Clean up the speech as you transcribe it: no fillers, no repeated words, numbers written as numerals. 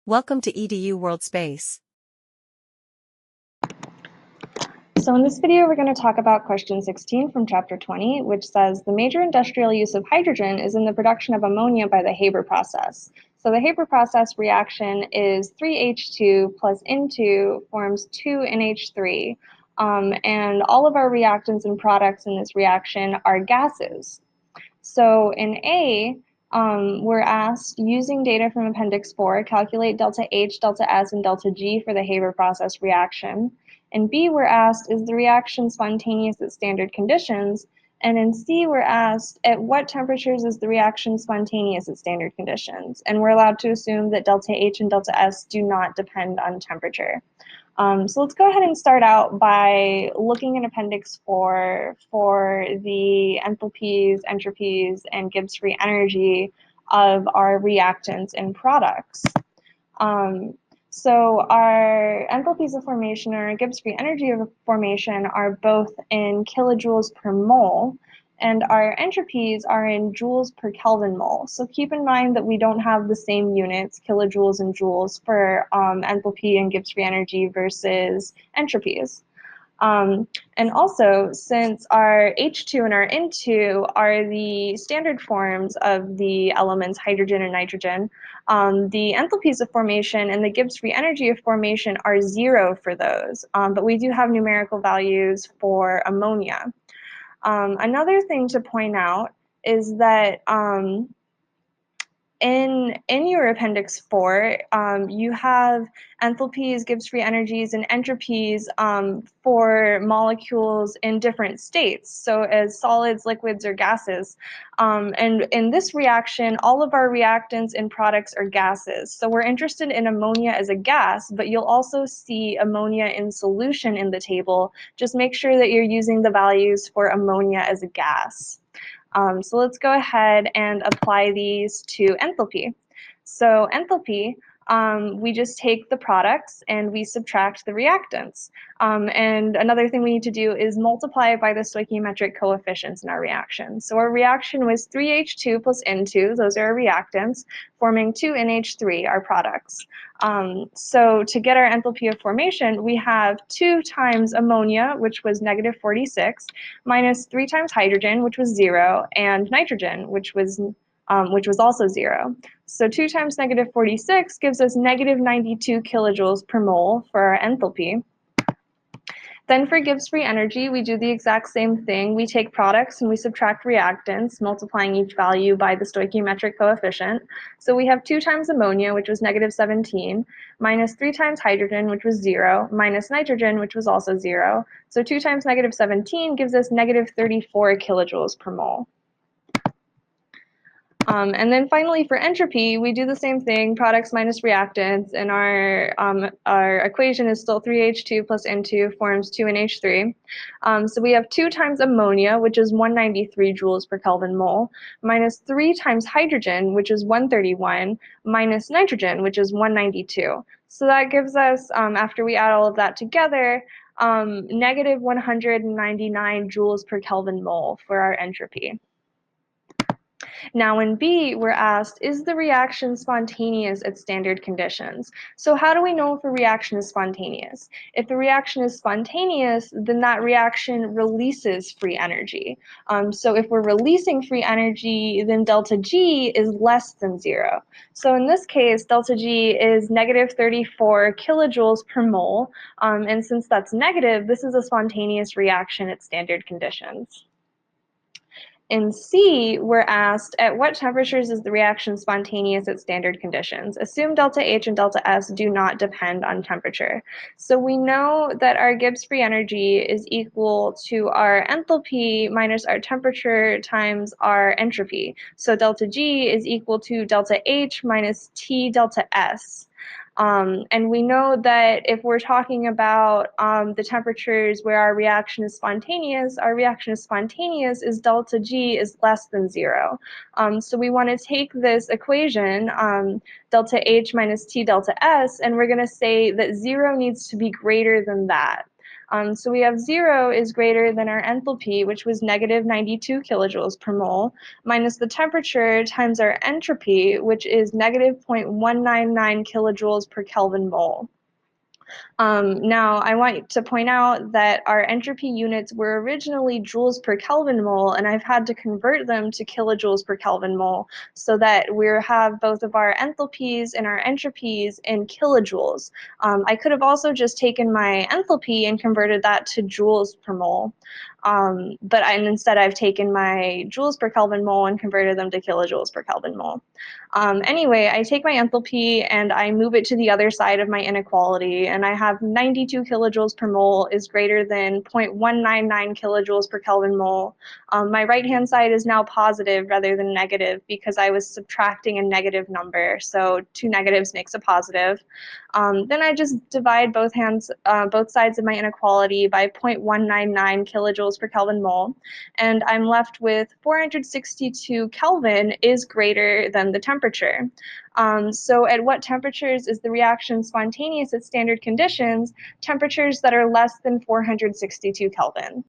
Welcome to EDU World Space. So in this video, we're going to talk about question 16 from chapter 20, which says the major industrial use of hydrogen is in the production of ammonia by the Haber process. So the Haber process reaction is 3H2 plus N2 forms 2NH3. And all of our reactants and products in this reaction are gases. So in A, we're asked, using data from Appendix 4, calculate delta H, delta S, and delta G for the Haber process reaction. In B, we're asked, is the reaction spontaneous at standard conditions? And in C, we're asked, at what temperatures is the reaction spontaneous at standard conditions? And we're allowed to assume that delta H and delta S do not depend on temperature. So let's go ahead and start out by looking in Appendix 4 for the enthalpies, entropies, and Gibbs free energy of our reactants and products. So our enthalpies of formation or Gibbs free energy of formation are both in kilojoules per mole, and our entropies are in joules per Kelvin mole. So keep in mind that we don't have the same units, kilojoules and joules, for enthalpy and Gibbs free energy versus entropies. And also, since our H2 and our N2 are the standard forms of the elements hydrogen and nitrogen, the enthalpies of formation and the Gibbs free energy of formation are 0 for those, but we do have numerical values for ammonia. Another thing to point out is that in your Appendix 4, you have enthalpies, Gibbs free energies, and entropies for molecules in different states, so as solids, liquids, or gases. And in this reaction, all of our reactants and products are gases. So we're interested in ammonia as a gas, but you'll also see ammonia in solution in the table. Just make sure that you're using the values for ammonia as a gas. So let's go ahead and apply these to enthalpy. So enthalpy, we just take the products and we subtract the reactants. And another thing we need to do is multiply by the stoichiometric coefficients in our reaction. So our reaction was 3H2 plus N2, those are our reactants, forming 2NH3, our products. So to get our enthalpy of formation, we have 2 times ammonia, which was negative 46, minus 3 times hydrogen, which was 0, and nitrogen, which was also 0. So 2 times negative 46 gives us negative 92 kilojoules per mole for our enthalpy. Then for Gibbs free energy, we do the exact same thing. We take products and we subtract reactants, multiplying each value by the stoichiometric coefficient. So we have 2 times ammonia, which was negative 17, minus 3 times hydrogen, which was 0, minus nitrogen, which was also 0. So 2 times negative 17 gives us negative 34 kilojoules per mole. And then finally for entropy, we do the same thing, products minus reactants, and our equation is still 3H2 plus N2 forms 2NH3. So we have 2 times ammonia, which is 193 joules per Kelvin mole, minus 3 times hydrogen, which is 131, minus nitrogen, which is 192. So that gives us, after we add all of that together, negative 199 joules per Kelvin mole for our entropy. Now in B, we're asked, is the reaction spontaneous at standard conditions? So how do we know if a reaction is spontaneous? If the reaction is spontaneous, then that reaction releases free energy. So if we're releasing free energy, then delta G is less than 0. So in this case, delta G is negative 34 kilojoules per mole. And since that's negative, this is a spontaneous reaction at standard conditions. In C, we're asked, at what temperatures is the reaction spontaneous at standard conditions? Assume delta H and delta S do not depend on temperature. So we know that our Gibbs free energy is equal to our enthalpy minus our temperature times our entropy. So delta G is equal to delta H minus T delta S. And we know that if we're talking about the temperatures where our reaction is spontaneous is delta G is less than 0. So we want to take this equation, delta H minus T delta S, and we're going to say that 0 needs to be greater than that. So we have 0 is greater than our enthalpy, which was negative 92 kilojoules per mole, minus the temperature times our entropy, which is negative 0.199 kilojoules per Kelvin mole. Now, I want to point out that our entropy units were originally joules per Kelvin mole, and I've had to convert them to kilojoules per Kelvin mole so that we have both of our enthalpies and our entropies in kilojoules. I could have also just taken my enthalpy and converted that to joules per mole. Instead I've taken my joules per Kelvin mole and converted them to kilojoules per Kelvin mole. Anyway, I take my enthalpy and I move it to the other side of my inequality, and I have 92 kilojoules per mole is greater than 0.199 kilojoules per Kelvin mole. My right-hand side is now positive rather than negative because I was subtracting a negative number, so 2 negatives makes a positive. Then I just divide both sides of my inequality by 0.199 kilojoules per Kelvin mole, and I'm left with 462 Kelvin is greater than the temperature. So at what temperatures is the reaction spontaneous at standard conditions? Temperatures that are less than 462 Kelvin.